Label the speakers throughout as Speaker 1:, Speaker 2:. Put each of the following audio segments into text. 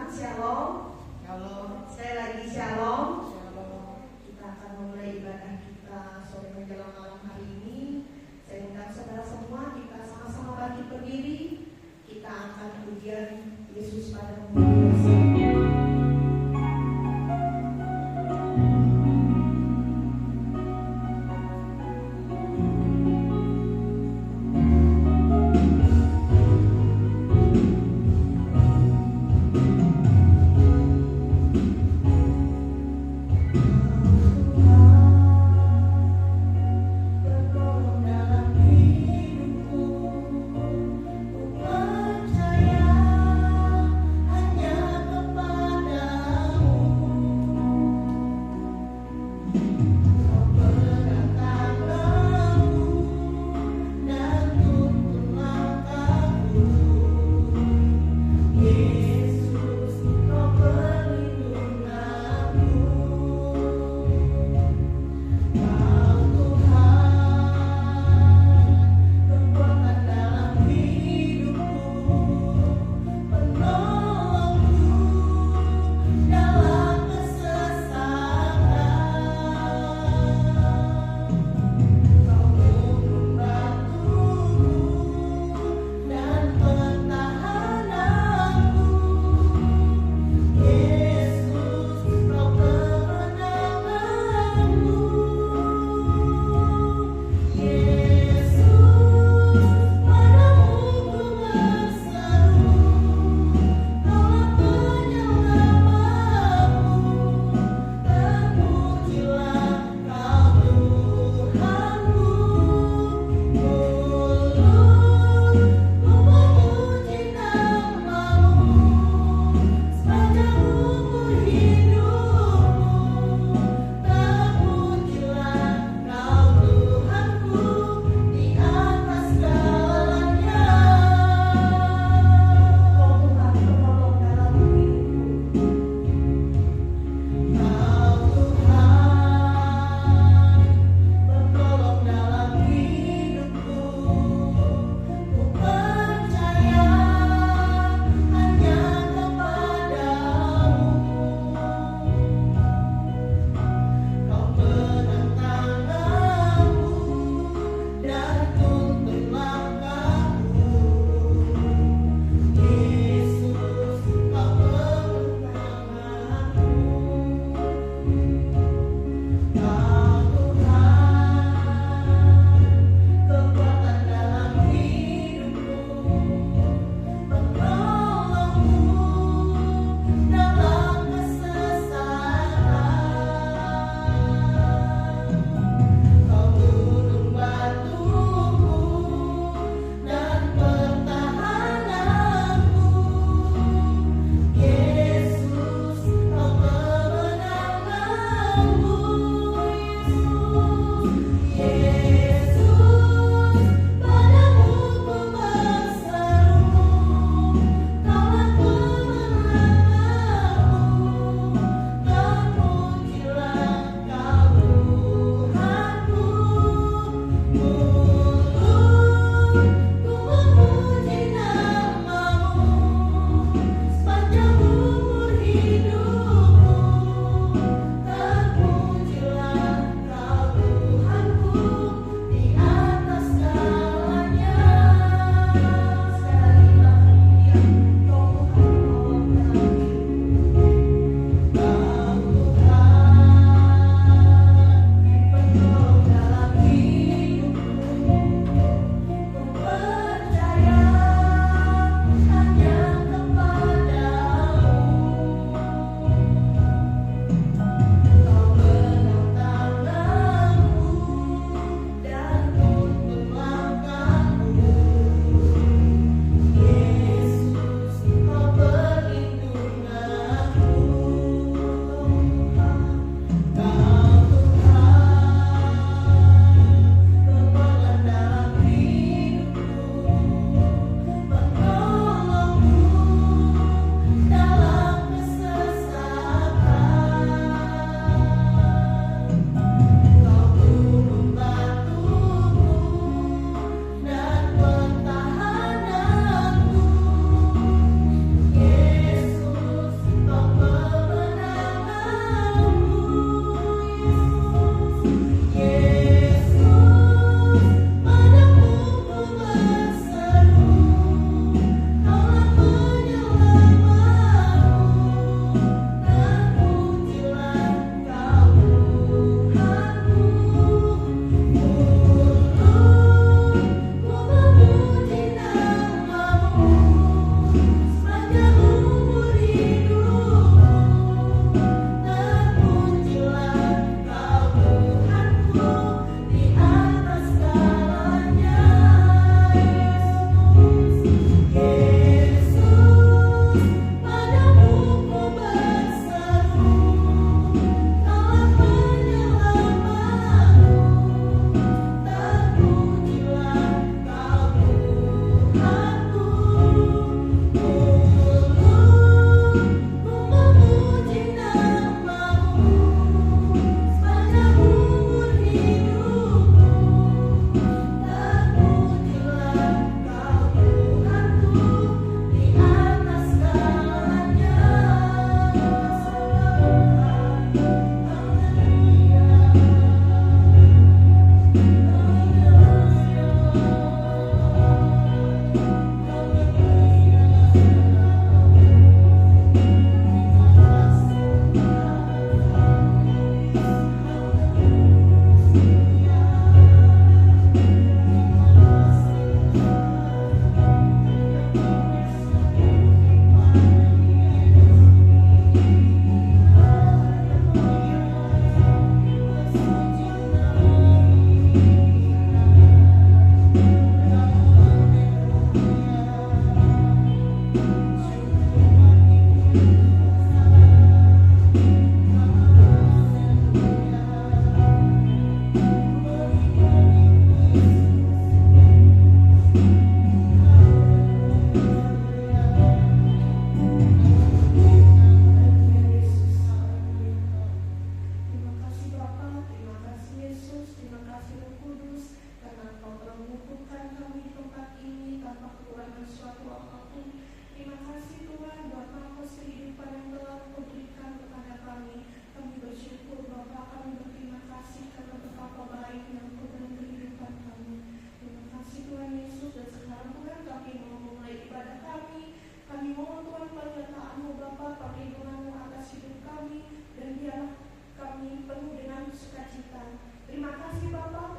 Speaker 1: Shalom.
Speaker 2: Shalom.
Speaker 1: Sekali lagi shalom.
Speaker 2: Shalom.
Speaker 1: Kita akan memulai ibadah kita sore menjelang malam hari ini. Saya undang saudara semua, kita sama-sama bangkit berdiri. Kita akan pujian Yesus pada mimpi.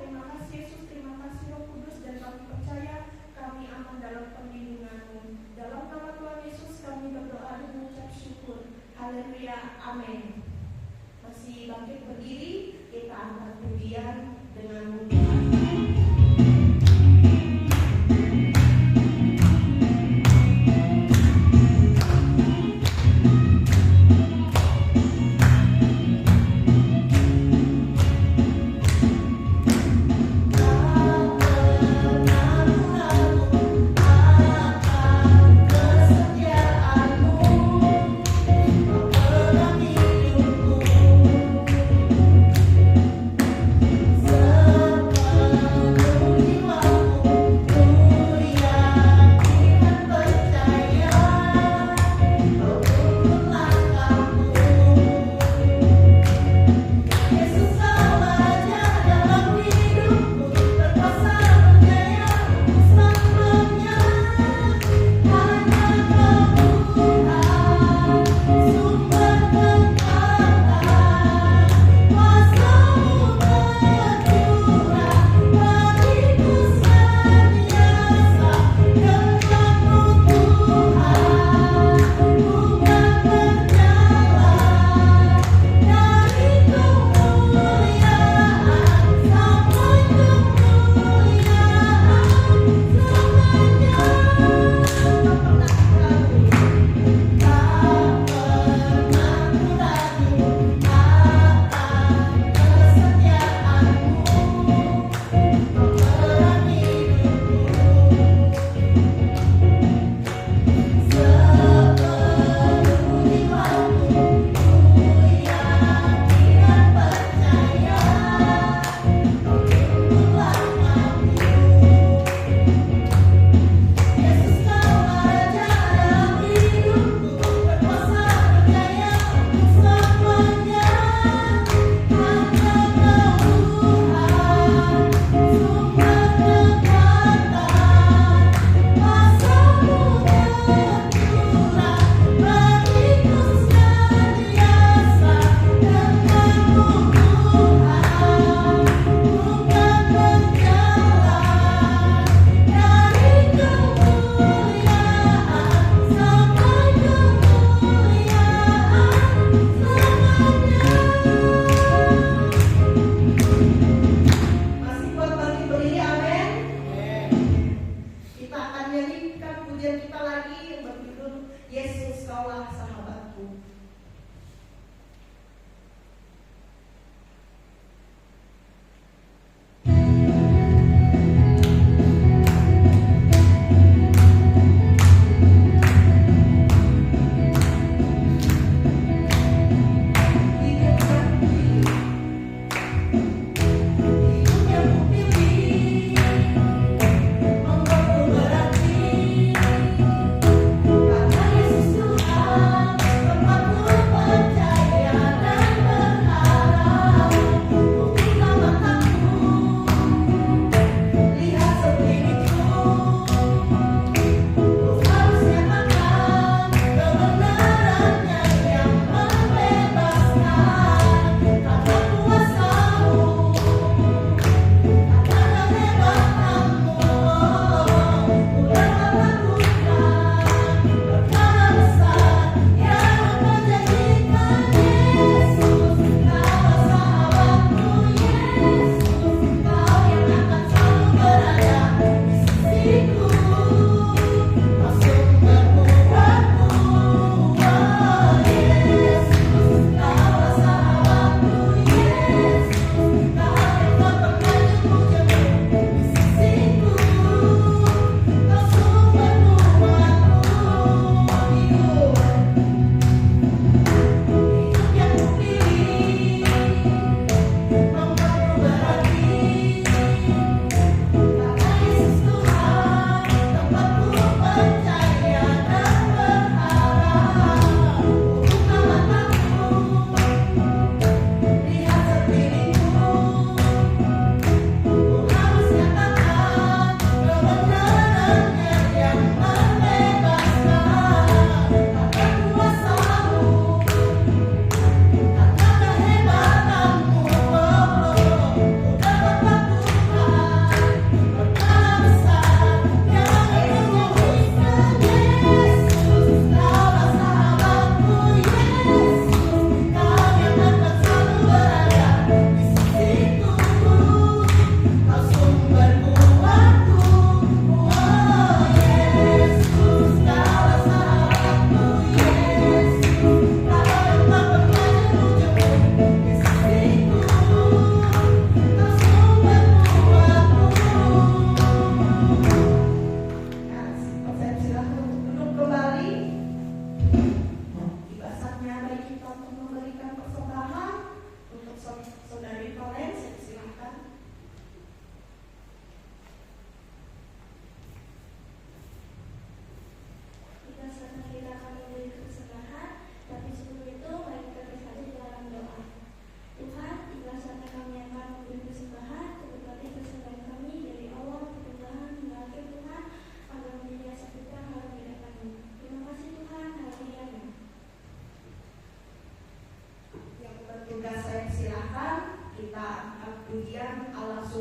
Speaker 1: Terima kasih Yesus, terima kasih Roh Kudus, dan kami percaya kami aman dalam perlindungan-Mu.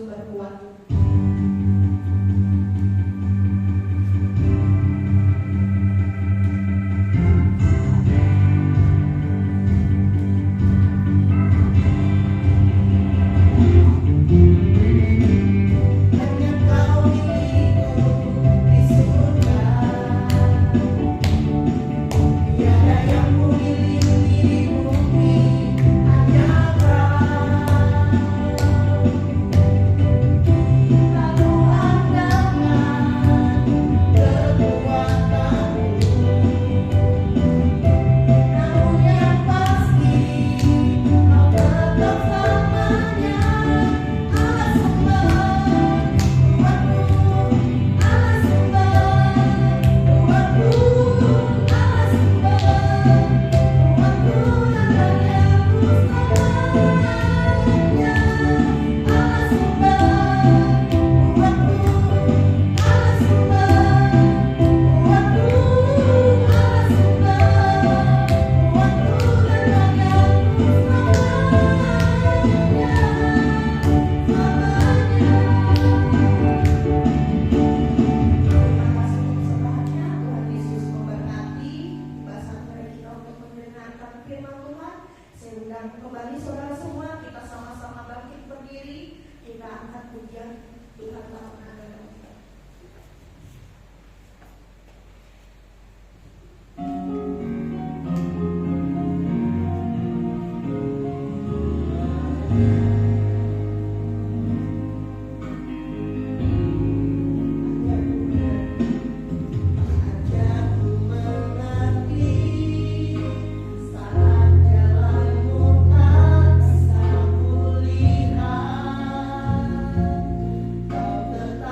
Speaker 1: berbuat. Kembali saudara semua, kita sama-sama bangkit berdiri, kita angkat pujian Tuhan Bapa dan Roh.
Speaker 2: Tetap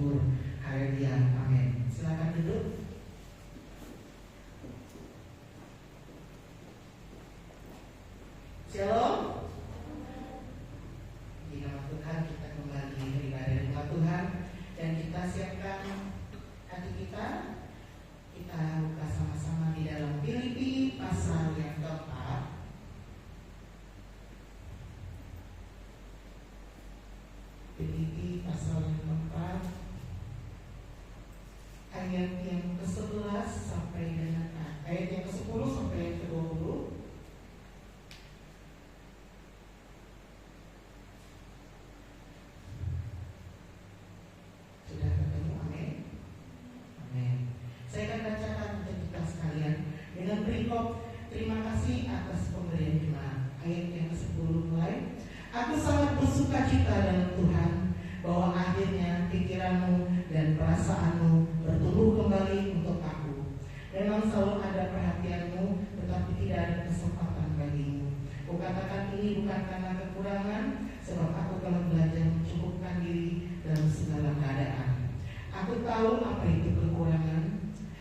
Speaker 2: syukur. Haleluya, amin. Silakan duduk. Shalom. Di nama Tuhan kita kembali beribadah di rumah Tuhan, dan kita siapkan hati kita. Kita buka sama-sama di dalam Filipi pasal yang keempat. Filipi pasal yang keempat, ayat yang ke-11 sampai dengan ayat yang ke-10 sampai yang ke-20. Sudah ketemu? Amin. Amin. Saya akan bacakan untuk kita sekalian dengan berikut. Terima kasih atas pemberian firman. Ayat yang ke-10 mulai. Aku sangat bersuka cita dalam Tuhan bahwa akhirnya pikiranmu dan perasaanmu bertumbuh kembali untuk aku. Memang selalu ada perhatianmu, tetapi tidak ada kesempatan bagimu. Kukatakan ini bukan karena kekurangan, sebab aku telah belajar mencukupkan diri dalam segala keadaan. Aku tahu apa itu kekurangan,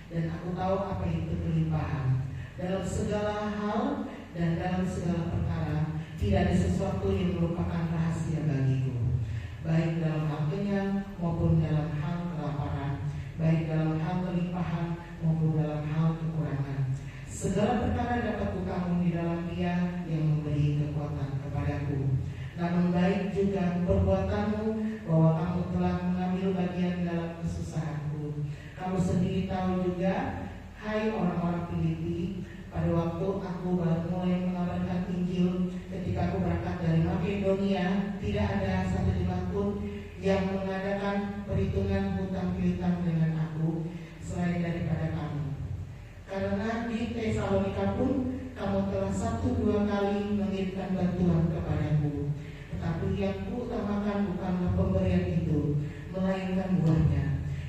Speaker 2: dan aku tahu apa itu kelimpahan. Dalam segala hal dan dalam segala perkara, tidak ada sesuatu yang merupakan rahasia bagiku, baik dalam hal kenyang maupun dalam hal kelaparan, baik dalam hal kelimpahan maupun dalam hal kekurangan. Segala perkara dapat kutanggung di dalam Dia yang memberi kekuatan kepadaku. Namun baik juga perbuatanmu bahwa kamu telah mengambil bagian dalam kesusahanku. Kamu sendiri tahu juga, hai orang-orang Filipi, pada waktu aku baru mulai mengabarkan Injil, ketika aku berangkat dari Makedonia, tidak ada satu jemaat pun yang mengadakan perhitungan hutang piutang dengan aku selain daripada kamu. Karena di Tesalonika pun kamu telah 1-2 kali mengirimkan bantuan kepadaku. Tetapi yang kuutamakan bukanlah pemberian itu, melainkan buahnya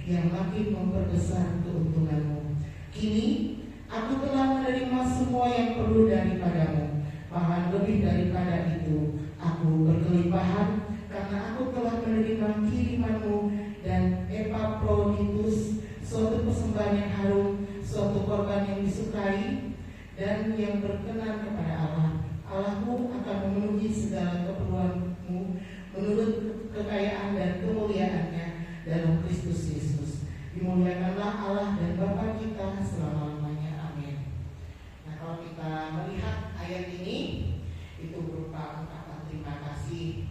Speaker 2: yang makin memperbesar keuntunganmu. Kini aku telah menerima semua yang perlu daripadamu, bahkan lebih daripada itu. Aku berkelimpahan karena aku telah menerima kirimanmu dan Epaphroditus, suatu persembahan yang harum, suatu korban yang disukai dan yang berkenan kepada Allah. Allahmu akan memenuhi segala keperluanmu menurut kekayaan dan kemuliaannya dalam Kristus Yesus. Dimuliakanlah Allah dan Bapa kita selama-lamanya. Amin. Nah, kalau kita melihat ayat ini, itu berupa ungkapan terima kasih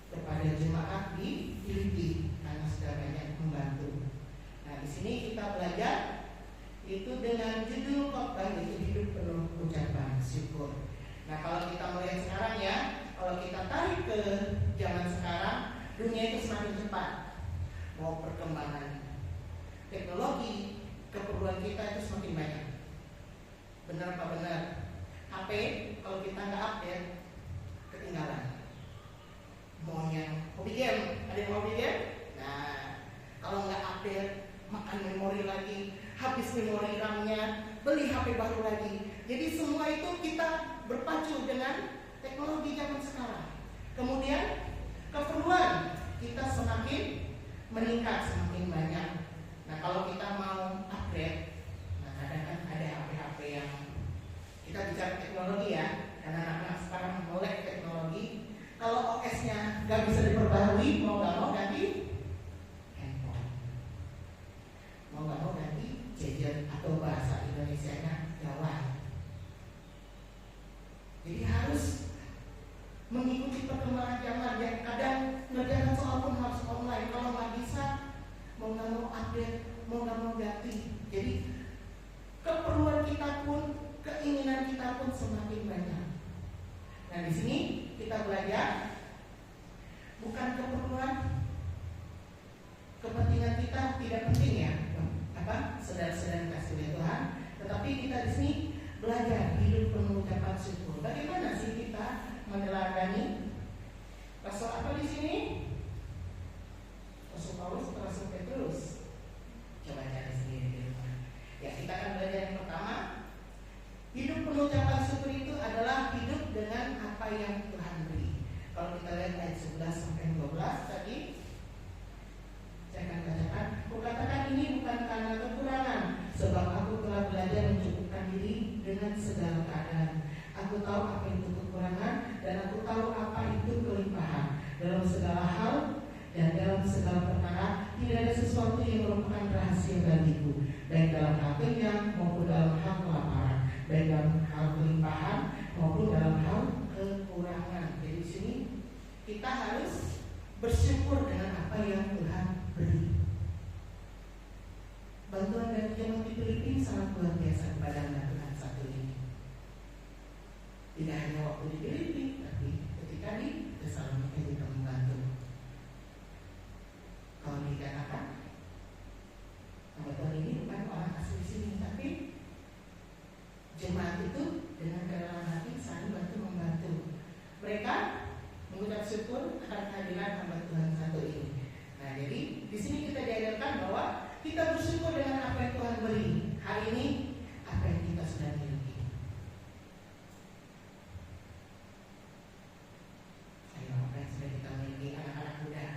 Speaker 2: kepada jemaat di Filipi karena sudah banyak membantu. Nah, di sini kita belajar itu dengan judul khotbah, itu hidup penuh ucapan syukur. Nah, kalau kita melihat sekarang ya, kalau kita tarik ke zaman sekarang, dunia itu semakin cepat. Mau perkembangan teknologi, keperluan kita itu semakin banyak. Benar apa benar? HP, kalau kita nggak update, ketinggalan. Mau yang hobi game, ada yang hobi game? Nah, kalau nggak update, makan memori lagi, habis memori RAM-nya, beli HP baru lagi. Jadi semua itu kita berpacu dengan teknologi zaman sekarang. Kemudian keperluan kita semakin meningkat, semakin banyak. Nah, kalau kita mau upgrade, nah kadang kan ada HP-HP yang kita bicara teknologi ya, karena anak-anak sekarang melek teknologi. Kalau OS-nya nggak bisa diperbarui, mau nggak mau ganti handphone, mau nggak mau ganti gadget, atau bahasa Indonesianya gawai. Jadi harus mengikuti perkembangan zaman yang kadang ngerjakan soal pun harus online. Kalau nggak bisa, mau nggak mau update, mau nggak mau ganti. Jadi keperluan kita pun, keinginan kita pun semakin banyak. Nah, di sini kita belajar bukan keperluan, kepentingan kita tidak penting ya, saudara-saudara kasih oleh Tuhan. Tetapi kita di sini belajar hidup penuh ucapan syukur. Bagaimana sih kita meneladani? Rasul apa di sini? Rasul Paulus atau Rasul Petrus? Coba cari sendiri di rumah. Ya, kita akan belajar yang pertama. Hidup penuh ucapan syukur itu adalah hidup dengan apa yang Tuhan beri. Kalau kita lihat ayat 11 sampai 12 tadi, tahu apa itu kekurangan, dan aku tahu apa itu kelimpahan. Dalam segala hal dan dalam segala perkara tidak ada sesuatu yang merupakan rahasia bagiku, baik dalam hal kenyang maupun dalam hal kelaparan, baik dalam hal kelimpahan maupun dalam hal kekurangan. Jadi di sini kita harus bersyukur dengan apa yang Tuhan beri. Bantuan dari jemaat di Filipina sangat luar biasa kepada anak Tuhan satu ini. Tidak hanya waktu di Filipina, tapi ketika di Tesalonika juga membantu. Kalau dikatakan Tuhan ini bukan orang asli sini, tapi jemaat itu dengan kerelaan hati saling bantu membantu. Mereka mengucap syukur akan kehadiran hamba Tuhan satu ini. Nah, jadi di sini kita diajarkan bahwa kita bersyukur dengan apa yang Tuhan beri. Hari ini apa yang kita sudah miliki. Ayo, apa yang sudah kita miliki, anak-anak muda.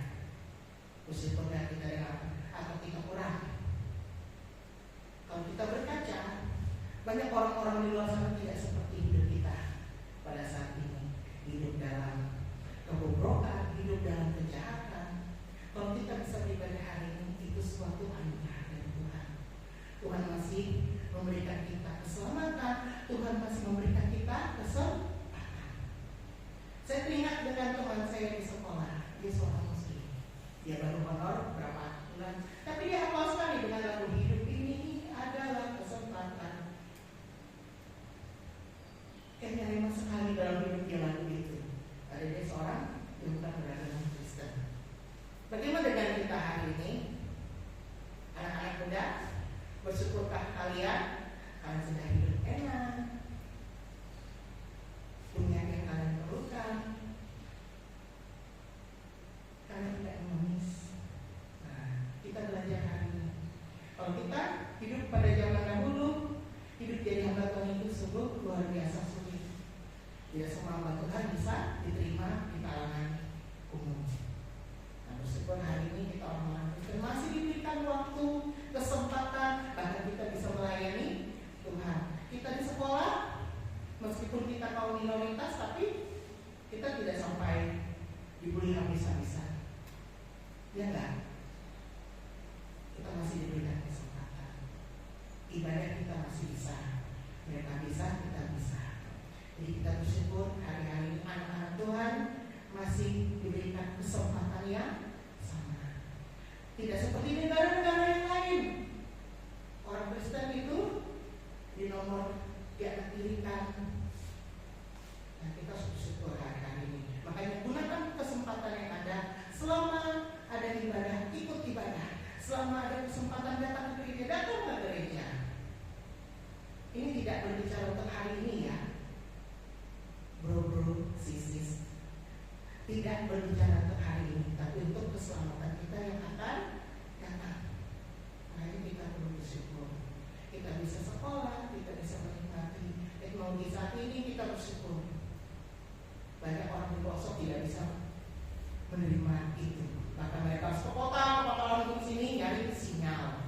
Speaker 2: Bersyukurlah kita dengan apa kita kurang. Kalau kita berkaca, banyak orang-orang di luar sana tidak seperti hidup kita pada saat ini. Hidup dalam kebobrokan, hidup dalam kejahatan. Kalau kita bisa beribadah hari ini, itu suatu anugerah dari Tuhan. Tuhan masih memberikan kita keselamatan, Tuhan masih memberikan kita kesempatan. Saya teringat dengan teman saya di sekolah, dia seorang muslim. Dia baru honor berapa bulan, tapi dia hafal sekali dengan lagu hidup ini adalah kesempatan. Kayaknya memang sekali dalam hidup dia lagu itu. Ada dia seorang yang bukan beragama Kristen. Bagaimana dengan kita hari ini? Anak-anak muda, bersyukurkah kalian karena sudah hidup enak, punya yang kalian perlukan, kalian tidak mengemis. Nah, kita belajar hari ini. Kalau kita hidup pada zaman dahulu, hidup jadi hamba Tuhan itu sungguh luar biasa sulit. Tidak semua hamba Tuhan bisa diterima di kalangan umum. Nah, bersyukur hari ini kita orang-orang Kristen masih diberikan waktu, kesempatan, bahkan kita bisa melayani Tuhan. Kita di sekolah, meskipun kita kaum minoritas, tapi kita tidak sampai dibully habis-habisan. Ya enggak? Kita masih diberikan kesempatan. Ibadah kita masih bisa. Mereka bisa, kita bisa. Jadi kita bersyukur hari-hari ini anak-anak Tuhan masih diberikan kesempatan yang sama. Tidak seperti negara-negara yang lain. Orang Kristen itu di nomor dianak-tirikan. Nah, kita bersyukur hari-hari ini. Makanya gunakan kesempatan yang ada. Selama ada ibadah, ikut ibadah. Selama ada kesempatan datang ke gereja, datang ke gereja. Ini tidak berbicara untuk hari ini ya, bro, sis. Tidak berbicara untuk hari ini, tapi untuk keselamatan kita yang akan datang. Nah, ini kita perlu bersyukur. Kita bisa sekolah, kita bisa menikmati teknologi saat ini, kita bersyukur. Banyak orang di pelosok tidak bisa menerima itu. Bahkan mereka harus ke kota, untuk sini nyari sinyal.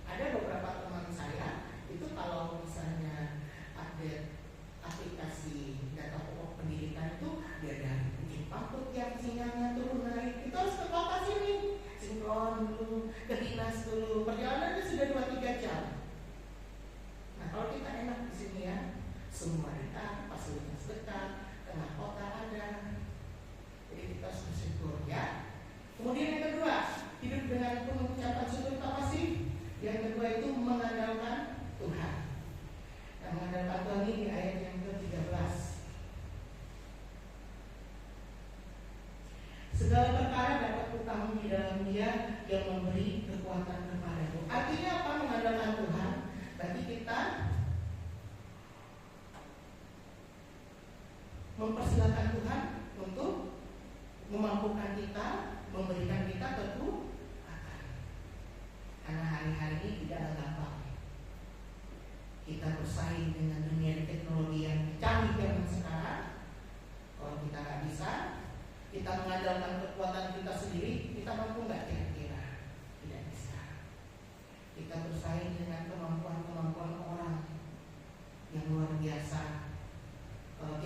Speaker 2: Ada beberapa teman saya itu kalau misalnya update aplikasi data pokok pendidikan itu dia dari bikin paket yang sinyalnya turun naik, itu harus ke kota sini, sinkron dulu, ke dinas dulu, perjalanannya sudah 2-3 jam. Nah, kalau kita enak di sini ya, semua dekat, fasilitas dekat, tengah kota ada. Jadi kita harus bersyukur ya. Kemudian yang kedua, hidup dengan pengucapan syukur apa sih? Yang kedua itu mengandalkan Tuhan. Nah, mengandalkan Tuhan ini di ayat yang ke-13. Segala perkara dapat kutahui di dalam Dia yang memberi kekuatan kepadamu. Artinya apa mengandalkan Tuhan? Berarti kita mempersilakan Tuhan untuk memampukan kita, memberikan kita kekuatan. Karena hari-hari ini tidak gampang. Kita bersaing dengan dunia teknologi yang canggih zaman sekarang. Kalau kita nggak bisa, kita mengandalkan kekuatan kita sendiri, kita mampu nggak kira-kira? Tidak bisa. Kita bersaing dengan kemampuan-kemampuan orang yang luar biasa. Kalau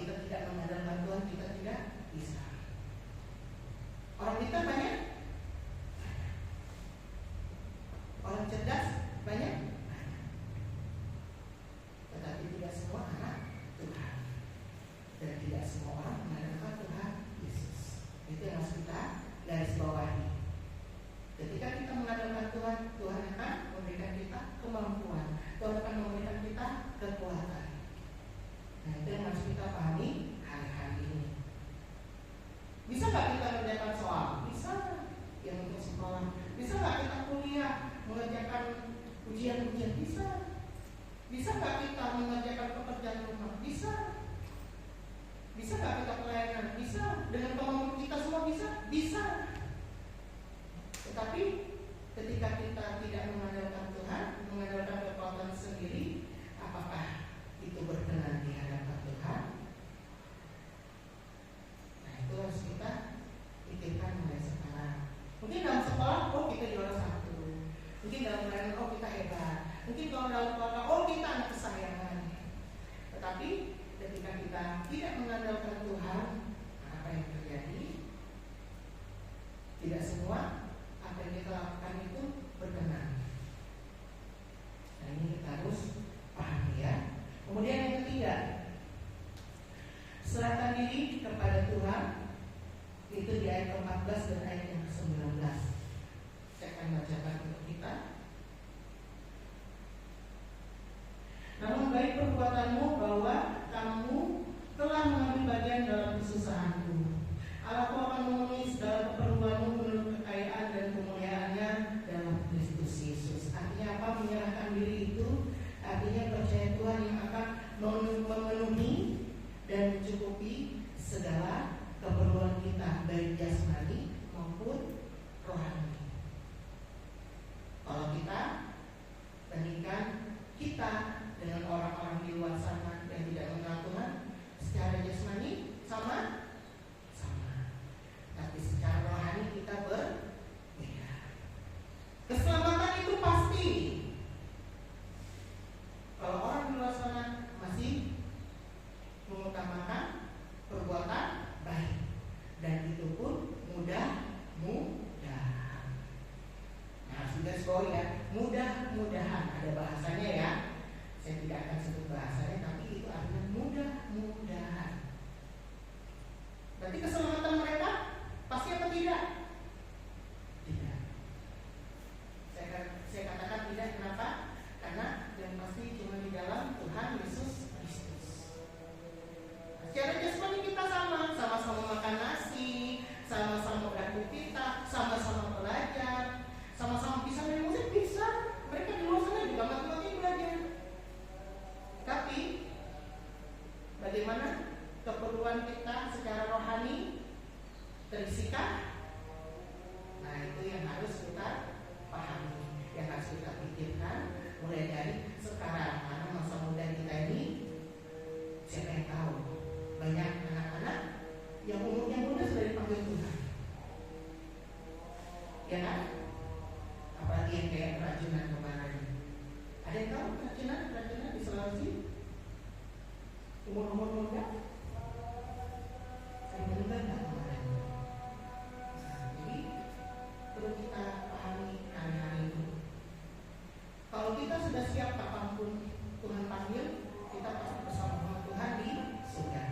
Speaker 2: Bisa nggak kita mengerjakan pekerjaan rumah? Bisa. Bisa nggak kita pelayanan? Bisa. Dengan kemampuan kita semua bisa? Bisa. Tetapi ketika kita tidak mengandalkan Tuhan, mengandalkan kekuatan sendiri, apakah itu berkenan di hadapan Tuhan? Nah, itu harus kita pikirkan mulai sekarang. Mungkin dalam sekolah, oh kita juara 1. Mungkin dalam pelayanan, oh kita hebat. Mungkin kalau dalam keluarga, oh kita anak kesayangan. Tetapi ketika kita tidak mengandalkan Tuhan, apa yang terjadi? Tidak semua apa yang kita lakukan itu berkenan. Nah, ini kita harus pahami ya. Kemudian yang ketiga, serahkan diri kepada Tuhan. Itu di ayat ke-14 dan ayat yang ke-19. Saya akan bacakan untuk kita. Namun baik perbuatanmu bahwa kamu telah mengambil bagian dalam kesusahanku. Allahku akan memenuhi segala keperluanmu menurut kekayaan dan kemuliaannya dalam Kristus Yesus. Artinya apa? Menyerahkan diri itu artinya percaya Tuhan yang akan memenuhi dan mencukupi segala keperluan kita, baik jasmani maupun rohani. Kalau kita bandingkan kita dengan orang-orang di luar sana yang tidak mengenal Tuhan, secara jasmani sama, tapi secara rohani kita berbeda. Keselamatan itu pasti. Kalau orang di luar sana masih mengutamakan perbuatan baik, dan itu pun mudah-mudahan. Nah, sudah sekali ya, mudah-mudahan ada bahasanya ya. Saya tidak akan sebut bahasanya, tapi itu artinya mudah-mudahan. Berarti keselamatan mereka pasti apa tidak? Tidak. Saya katakan tidak, kenapa? Karena yang pasti cuma di dalam Tuhan Yesus Kristus. Secara jasmani kita sama-sama makan nasi, sama-sama beraktivitas, sama-sama belajar, sama-sama bisa main musik, bisa. Mereka di luar sana juga mati-mati belajar. Tapi bagaimana keperluan kita secara rohani terisikah? Nah, itu yang harus kita pahami, yang harus kita pikirkan mulai dari sekarang. Karena masa muda kita ini, siapa yang tahu? Banyak anak-anak yang umurnya muda sudah dipanggil Tuhan, ya kan? Apalagi yang kayak keracunan kemarin. Ada yang tahu keracunan di Sulawesi? Umur muda? Saya mendengar nggak kemarin? Nah, jadi perlu kita pahami hari-hari itu. Kalau kita sudah siap kapanpun Tuhan panggil, kita pasti bersama Tuhan di surga.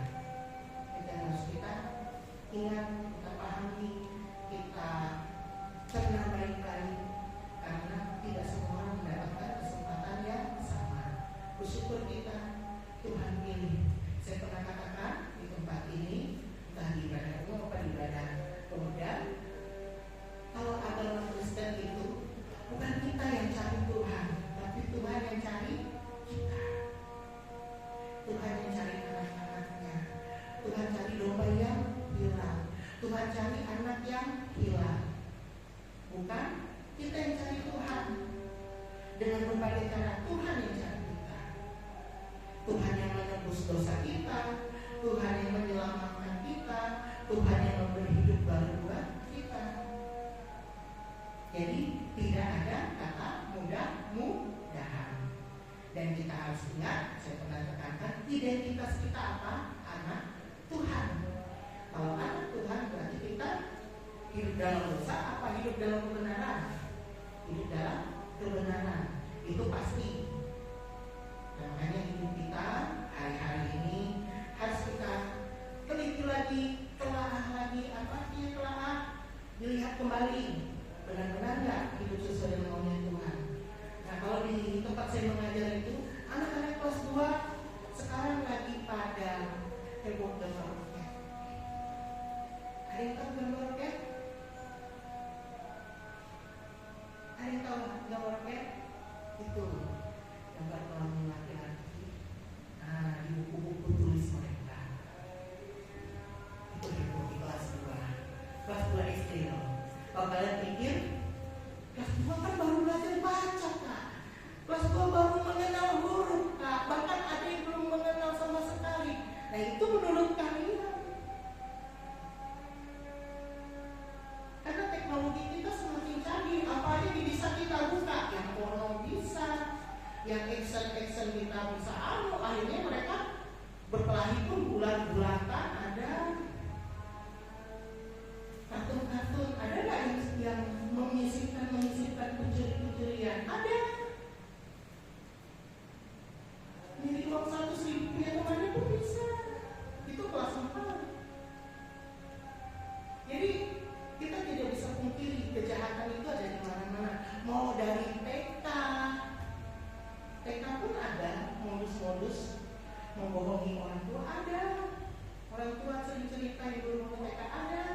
Speaker 2: Kita harus ingat, kita pahami, kita cerna baik-baik, karena tidak semua orang mendapatkan kesempatan yang sama. Bersyukur kita Tuhan pilih. Saya pernah katakan di tempat ini, entah di ibadah umum atau di ibadah pemuda, kalau agama Kristen itu bukan kita yang cari Tuhan, tapi Tuhan yang cari kita. Tuhan yang cari anak-anaknya, Tuhan cari domba yang hilang, Tuhan cari anak yang hilang. Bukan kita yang cari Tuhan. Dengan berbagai cara Tuhan yang cari kita. Tuhan yang menebus dosa kita, Tuhan yang menyelamatkan kita, Tuhan yang memberi hidup baru buat kita. Jadi tidak ada kata mudah-mudahan. Dan kita harus ingat, saya pernah tekankan, identitas kita apa? Anak Tuhan. Kalau anak Tuhan berarti kita hidup dalam dosa apa hidup dalam kebenaran? Hidup dalam kebenaran. Itu pasti. Nah, makanya hidup kita hari-hari ini harus kita teliti lagi, telaah lagi. Apa artinya telaah? Dilihat kembali, benar-benar nggak hidup sesuai dengan maunya Tuhan. Nah, kalau di tempat saya mengajar itu, anak-anak kelas 2 sekarang lagi pada heboh gambar roket. Ada yang tahu gambar roket? Ada yang tahu gambar roket? Itu gambar kolam laki bisa akhirnya mereka berkelahi pun bulan-bulatan. Ada kartun-kartun, ada nggak yang menyisipkan pencuri-pencurian? Ada. Nyuri uang 100.000 yang temannya pun bisa. Itu kelas 4. Jadi kita tidak bisa pungkiri kejahatan itu ada di mana-mana. Mau dari TK pun ada modus-modus membohongi orang tua, ada. Orang tua sering cerita di rumah TK ada,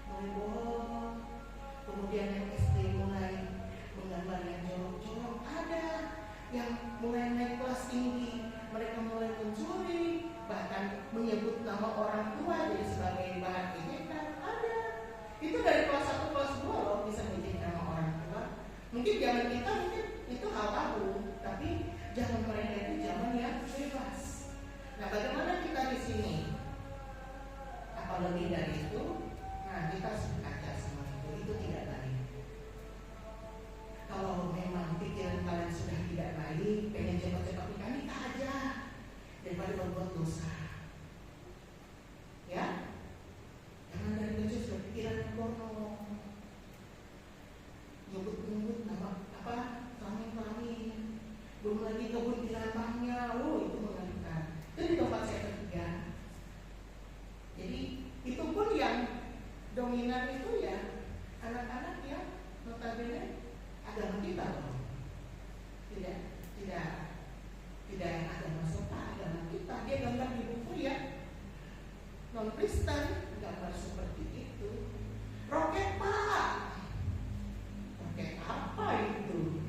Speaker 2: mulai bohong. Kemudian yang SD mulai menggambar yang jorok-jorok, ada. Yang mulai naik kelas tinggi, mereka mulai mencuri, bahkan menyebut nama orang tua jadi sebagai bahan ejekan, ada. Itu dari kelas 1, kelas 2 loh bisa menjadi nama orang tua. Mungkin zaman kita mungkin itu hal tabu, tapi zaman mereka itu zaman yang bebas. Nah, bagaimana kita di sini? Apa lebih dari itu? Nah, kita harus berkaca semua itu tidak baik. Kalau memang pikiran kalian sudah tidak baik, pengen cepat-cepat nikah aja daripada berbuat dosa. Ya? Jangan dari kecil sudah pikiran porno, nyebut nama apa kelamin, belum lagi kebun binatangnya, itu mengerikan. Itu di tempat saya ketiga. Jadi itu pun yang dominan itu ya anak-anak yang notabene agama kita loh. Tidak yang agama serta agama kita. Dia gambar di buku ya non Kristen gambar seperti itu. Roket Pak, roket apa itu?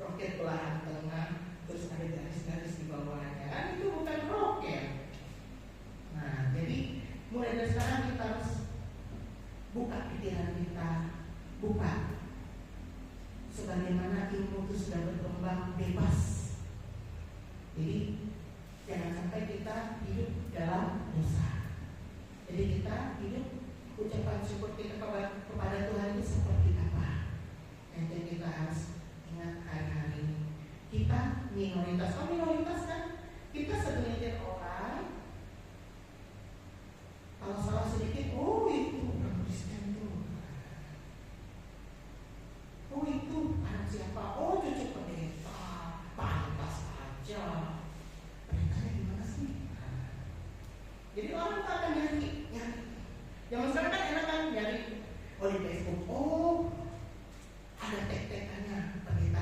Speaker 2: Roket belahan tengah terus ada garis-garis di bawahnya, kan itu bukan roket. Nah, jadi mulai dari sekarang kita harus buka pikiran kita, buka. Sebagaimana ilmu itu sudah berkembang bebas. Jadi jangan sampai kita hidup dalam dosa. Jadi kita hidup ucapan syukur kita kepada Tuhan itu seperti apa? Dan kita harus ingat hari-hari ini kita minoritas. Oh, minoritas kan? Kita segelintir orang. Kalau salah sedikit, itu bukan Kristen tuh. Itu anak siapa? Cucu pendeta. Pantas aja. Pendetanya gimana sih? Jadi orang tak akan nyari. Zaman sekarang kan enak kan nyari. Di Facebook. Ada tag-tagannya. Pendeta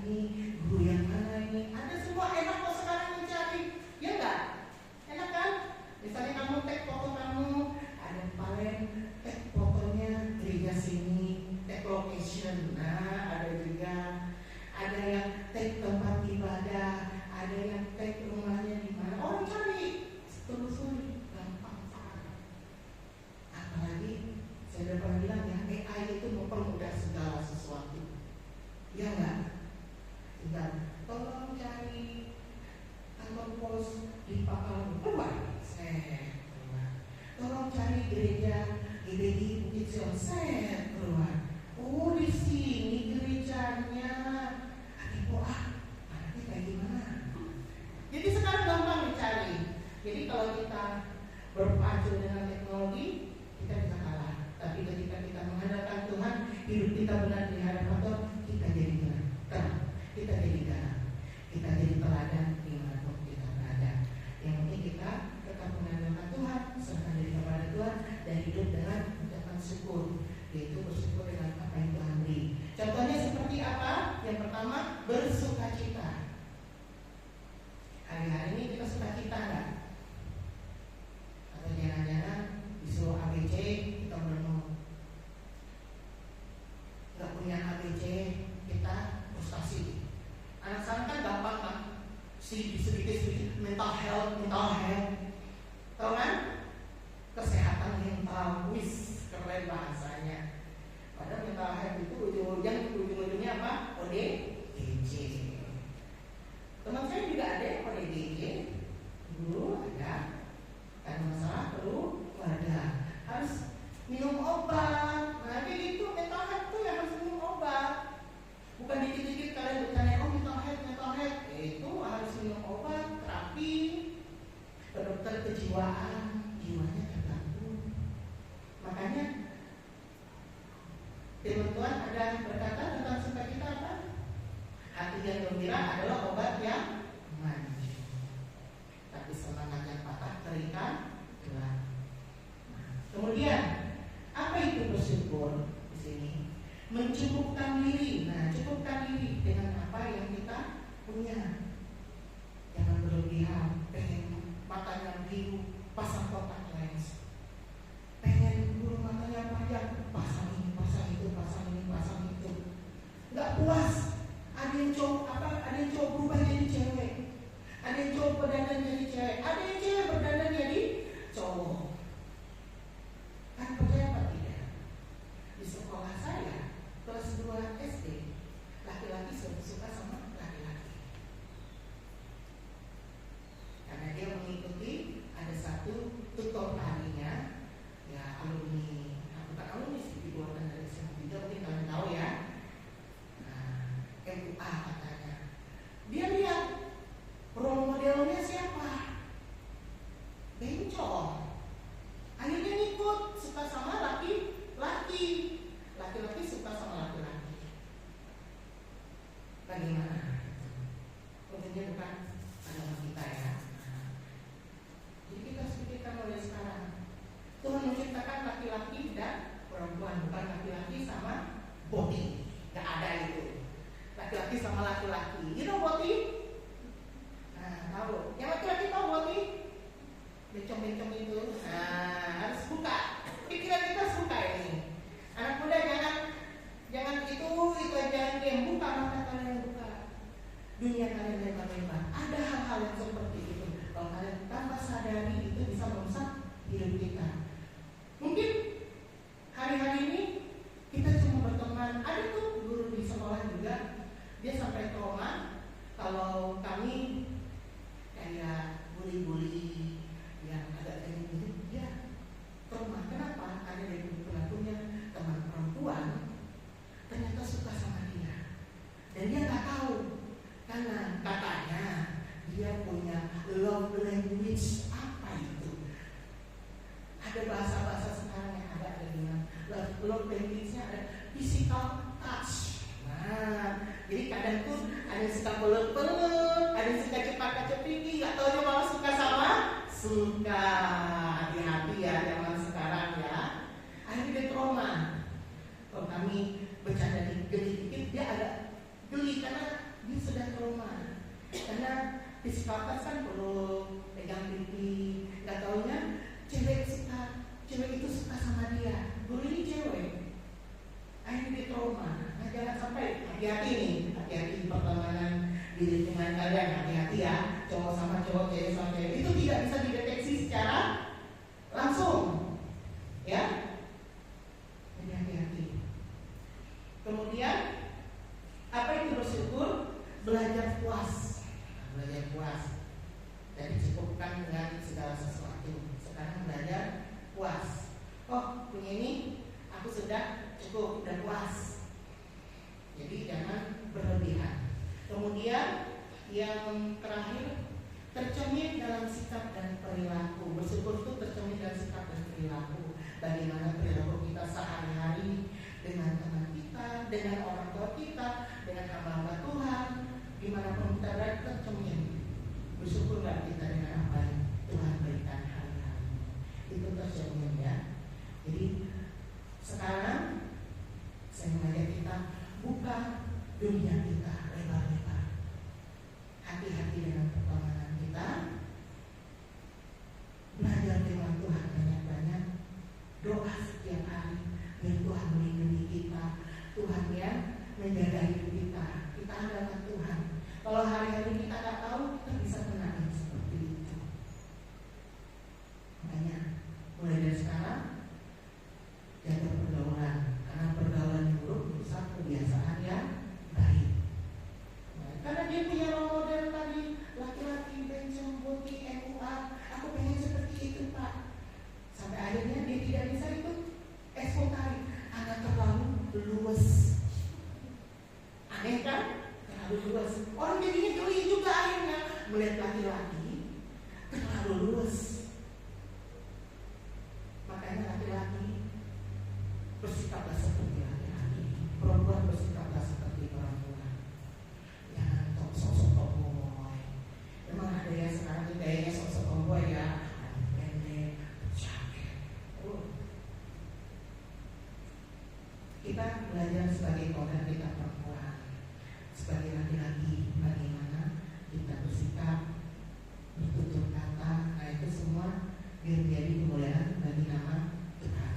Speaker 2: ini, guru yang mana ini. Ada semua enak kok sekarang mencari. Ya enggak? Enak kan? Misalnya kamu tag foto kamu, ada paling tag fotonya gereja sini, tag location. Nah, ada juga. Ada yang tag tempat ibadah, ada yang tag rumahnya di mana. Orang cari telusuri gampang sekali. Apalagi saya udah pernah bilang ya, AI itu mempermudah segala sesuatu. Ya enggak? Tinggal tolong cari kantor pos di Pakalan keluar. Tolong cari gereja GBI Bukit Sion, keluar. Di sini gerejanya. Anaknya kayak gimana? Jadi sekarang gampang dicari. Jadi kalau kita berpacu dengan teknologi, kita bisa kalah. Tapi ketika kita menghadapkan Tuhan, hidup kita benar di hadapan Tuhan, kita jadi terang, kita jadi garam, kita jadi teladan dimanapun kita berada. Yang penting kita tetap mengandalkan Tuhan, serahkan diri kepada Tuhan, dan hidup dengan ucapan syukur, yaitu bersyukur dengan apa yang Tuhan beri. Contohnya seperti apa? Yang pertama, bersukacita. Hari-hari ini kita sukacita nggak? Atau jangan-jangan disuruh ABC kita merenung, nggak punya ABC kita frustasi. Anak sekarang kan gampang kan, sedikit-sedikit mental health, tahu kan? Kesehatan mental, keren bahasanya. Padahal mental health itu ujung-ujungnya apa? ODGJ. Teman saya juga ada ODGJ, dulu Kemudian, apa itu bersyukur di sini? Mencukupkan diri. Nah, cukupkan diri dengan apa yang kita punya. Jangan berlebihan, pengen matanya biru, pasang kontak lens. Pengen bulu matanya panjang, pasang ini, pasang itu, pasang ini, pasang itu. Nggak puas. Ada yang cowok berubah jadi cewek. Ada yang cowok berdandan jadi cewek. Ada yang cewek berdandan jadi cowok. Kan percaya apa tidak? Di sekolah saya kelas 2 SD, laki-laki suka sama laki-laki. Karena dia mengikuti ada satu tutor tarinya, ya alumni, bukan alumni sih, dibuatkan dari SMA 3, mungkin kalian tahu ya. MUA katanya. Dia lihat role modelnya siapa? Bencong. Akhirnya ngikut, suka sama laki-laki. Laki-laki suka sama laki-laki. Bagaimana? Tentunya bukan agama kita ya. Jadi kita harus pikirkan mulai sekarang. Tuhan menciptakan laki-laki dan perempuan, bukan laki-laki sama body. Gak ada itu. Laki-laki sama laki-laki. You know body? Nah, tahu. Yang laki-laki tahu body? Bencong-bencong itu. Nah, harus buka. Pikiran kita harus buka ini. Anak muda jangan itu aja yang buka, mata kalian buka. Dunia kalian lebar-lebar. Ada hal-hal yang seperti itu. Kalau kalian tanpa sadari itu bisa merusak hidup kita. Mungkin hari-hari ini kita cuma berteman. Ada tuh guru di sekolah juga, dia sampai trauma kalau kami kayak bully-bully yang agak kayak gitu. Dia trauma. Kenapa? Karena dia punya teman perempuan ternyata suka sama dia, dan dia nggak tahu karena katanya dia punya love language. Apa itu? Ada bahasa-bahasa sekarang yang ada dengan love language-nya, ada physical touch. Nah, jadi kadang tuh ada yang suka peluk-peluk, ada yang suka cepat-cepiki, nggak tahu dia malah suka sama suka. Hati-hati ya zaman sekarang ya. Akhirnya dia trauma. Kalau kami bercanda geli dikit, dia agak geli karena dia sudah trauma. Karena physical touch kan perlu pegang pipi, nggak taunya cewek itu suka sama dia. Dulu ini cewek. Akhirnya dia trauma. Nah, jangan sampai. Hati-hati nih, hati-hati pertemanan di lingkungan kalian, hati-hati ya. Cowok sama cowok, cewek sama cewek itu tidak bisa dideteksi secara langsung, ya. Jadi hati-hati. Kemudian apa itu bersyukur? Belajar puas. Belajar puas. Jadi cukupkan dengan segala sesuatu. Sekarang belajar puas. Oh, punya ini aku sudah cukup, udah puas. Jadi jangan berlebihan. Kemudian yang terakhir, tercermin dalam sikap dan perilaku. Bersyukur itu tercermin dalam sikap dan perilaku. Bagaimana perilaku kita sehari-hari dengan teman kita, dengan orang tua kita, dengan hamba-hamba Tuhan, dimanapun kita berada, tercermin. Bersyukur nggak kita dengan apa yang Tuhan berikan hari-hari? Itu tercermin ya. Jadi sekarang saya mengajak kita buka dunia kita lebar-lebar. Hati-hati dengan pertemanan kita. Belajar dengan Tuhan banyak-banyak. Doa setiap hari biar Tuhan melindungi kita. Tuhan yang menjaga hidup kita. Kita adalah Tuhan. Kalau hari-hari kita nggak tahu, kita bisa kena seperti itu. Makanya mulai dari sekarang jaga pergaulan, karena pergaulan yang buruk merusak kebiasaan yang baik. Nah, karena dia punya role model tadi, laki-laki bencong, boti, MUA, aku pengen seperti itu Pak. Sampai akhirnya dia tidak bisa ikut expo tari, karena terlalu luas. Aneh kan? Terlalu luas. Orang jadinya geli juga akhirnya melihat laki-laki terlalu luas. Makanya laki-laki bersikaplah seperti laki-laki, perempuan bersikaplah seperti perempuan. Jangan sok-sok tomboy. Memang ada yang sekarang itu gayanya sok-sok tomboy ya, pendek, jaket. Kita belajar sebagai kodrat kita perempuan, sebagai laki-laki bagaimana kita bersikap, bertutur kata. Nah itu semua biar menjadi kemuliaan bagi nama Tuhan.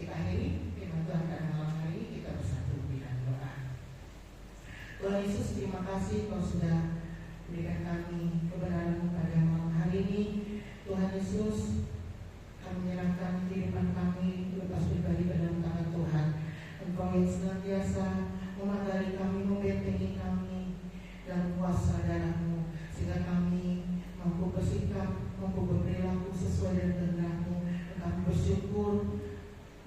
Speaker 2: Kita akhiri firman Tuhan pada malam hari, kita bersatu dengan doa. Tuhan Yesus, terima kasih Kau sudah berikan kami kebenaran-Mu pada malam hari ini. Tuhan Yesus, kami menyerahkan kehidupan kami lepas pribadi ke dalam tangan Tuhan. Engkau yang senantiasa memagari kami, membentengi kami dalam kuasa darah-Mu, sehingga kami mampu bersikap, mampu berperilaku sesuai dengan kehendak-Mu. Kami bersyukur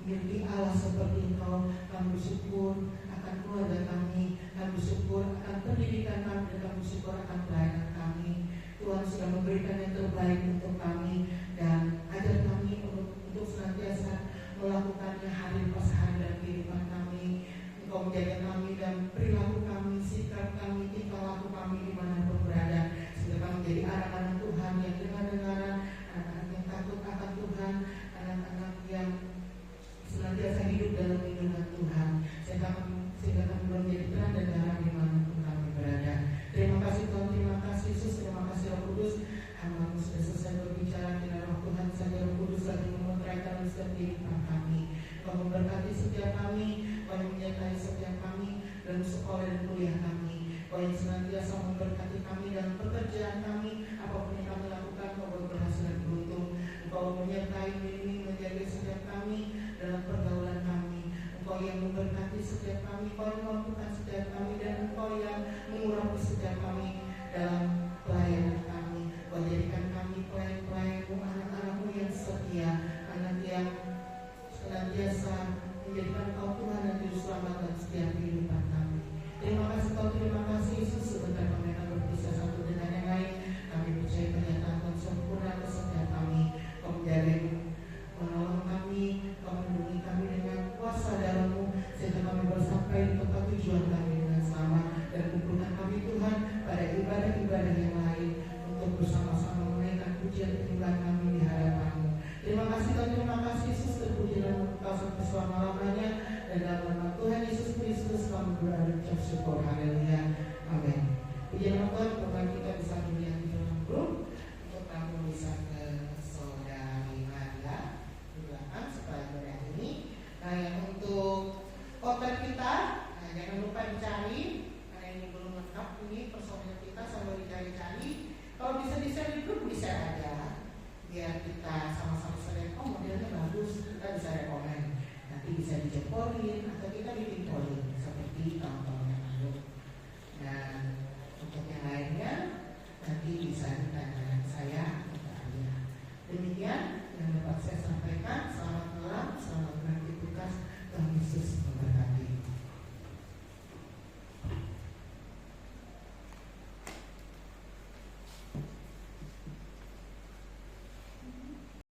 Speaker 2: memiliki Allah seperti Engkau. Kami bersyukur akan keluarga kami, kami bersyukur akan pendidikan kami, dan kami bersyukur akan pelayanan kami. Tuhan sudah memberikan yang terbaik untuk kami, dan ajar kami untuk senantiasa melakukannya hari lepas hari dalam kehidupan kami. Engkau menjaga kami dan perilaku kami, sikap kami, tingkah laku kami dimanapun berada, sehingga kami menjadi anak-anak Tuhan yang dengar-dengaran, anak-anak yang takut akan Tuhan, anak-anak yang senantiasa hidup dalam lindungan Tuhan, sehingga kami menjadi terang dan terang dimanapun kami berada. Terima kasih Tuhan, terima kasih Yesus, terima kasih Roh Kudus. Hamba-Mu sudah selesai berbicara, dengan Roh Tuhan saja Roh Kudus lagi memeteraikan setiap kehidupan kami. Kau memberkati setiap kami, Kau yang menyertai setiap kami dalam sekolah dan kuliah kami. Kau yang senantiasa memberkati kami dalam pekerjaan kami, apapun yang kami lakukan, Kau berhasil dan beruntung. Kau menyertai, melindungi, menjaga setiap kami dalam pergaulan kami. Engkau yang memberkati setiap kami, Kau yang memampukan setiap kami, dan Engkau yang mengurapi setiap kami dalam pelayanan kami. Kau jadikan kami pelayan-pelayan-Mu, anak-anak-Mu yang setia, anak yang senantiasa menjadikan Kau Tuhan dan Juru Selamat dalam setiap kehidupan kami. Terima kasih Kau, terima kasih Yesus. Sebentar kami akan berpisah satu dengan yang lain. Kami percaya pernyataan Tuhan sempurna ke setiap kami. Kau menjaga, menolong kami, Kau melindungi kami dengan kuasa darah-Mu, sehingga kami bersampai di tempat tujuan kami dengan selamat, dan kumpulkan kami Tuhan pada ibadah-ibadah yang lain untuk bersama-sama menaikkan pujian penyembahan kami di hadapan-Mu. Terima kasih Tuhan, terima kasih Yesus, terpuji dan Kau sampai selama-lamanya, dan dalam nama Tuhan Yesus Kristus kami berdoa dan bersyukur. Haleluya.